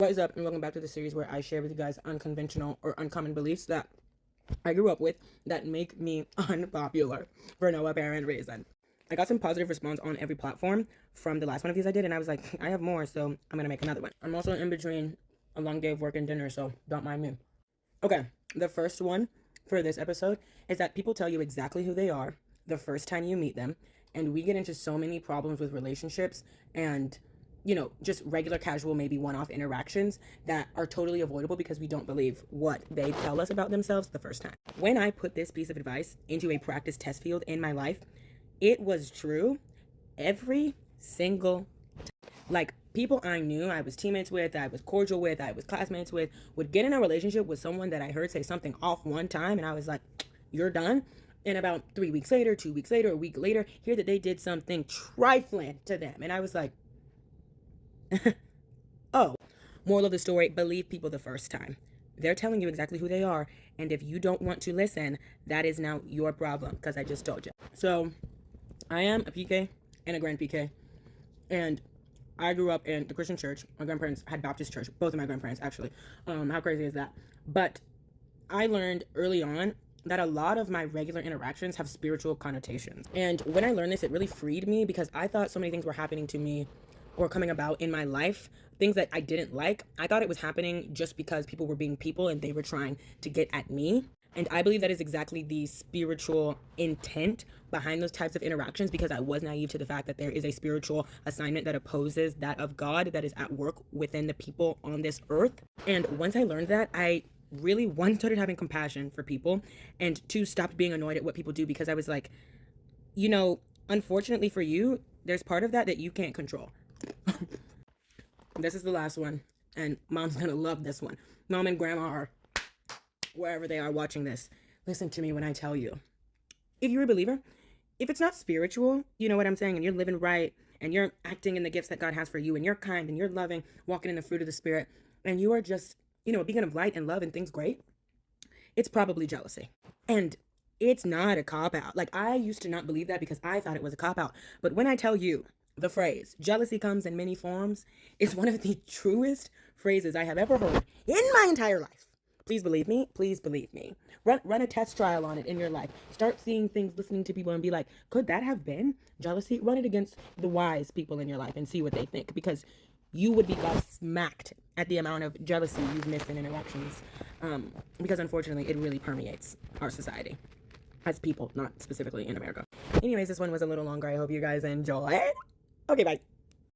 What is up, and welcome back to the series where I share with you guys unconventional or uncommon beliefs that I grew up with that make me unpopular for no apparent reason. I got some positive response on every platform from the last one of these I did, and I was like, I have more, so I'm gonna make another one. I'm also in between a long day of work and dinner, so don't mind me. Okay, the first one for this episode is that people tell you exactly who they are the first time you meet them, and we get into so many problems with relationships and just regular casual, maybe one-off interactions that are totally avoidable because we don't believe what they tell us about themselves the first time. When I put this piece of advice into a practice test field in my life, it was true every single time. Like, people I knew, I was teammates with, I was cordial with, I was classmates with, would get in a relationship with someone that I heard say something off one time, and I was like, you're done. And about 3 weeks later, 2 weeks later, a week later, hear that they did something trifling to them. And I was like, oh, moral of the story, believe people the first time. They're telling you exactly who they are. And if you don't want to listen, that is now your problem, because I just told you. So I am a PK and a grand PK. And I grew up in the Christian church. My grandparents had Baptist church. Both of my grandparents, actually. How crazy is that? But I learned early on that a lot of my regular interactions have spiritual connotations. And when I learned this, it really freed me because I thought so many things were happening to me or coming about in my life, things that I didn't like. I thought it was happening just because people were being people and they were trying to get at me. And I believe that is exactly the spiritual intent behind those types of interactions, because I was naive to the fact that there is a spiritual assignment that opposes that of God that is at work within the people on this earth. And once I learned that, I really, one, started having compassion for people, and two, stopped being annoyed at what people do, because I was like, unfortunately for you, there's part of that you can't control. This is the last one, and mom's gonna love this one. Mom and grandma are wherever they are watching this. Listen to me when I tell you. If you're a believer, if it's not spiritual, you know what I'm saying, and you're living right, and you're acting in the gifts that God has for you, and you're kind, and you're loving, walking in the fruit of the Spirit, and you are just, a beacon of light and love and things great, it's probably jealousy. And it's not a cop-out. Like, I used to not believe that because I thought it was a cop-out. But when I tell you, the phrase, jealousy comes in many forms, is one of the truest phrases I have ever heard in my entire life. Please believe me. Please believe me. Run a test trial on it in your life. Start seeing things, listening to people, and be like, could that have been jealousy? Run it against the wise people in your life and see what they think, because you would be smacked at the amount of jealousy you've missed in interactions, because unfortunately it really permeates our society as people, not specifically in America. Anyways, this one was a little longer. I hope you guys enjoyed. Okay, bye.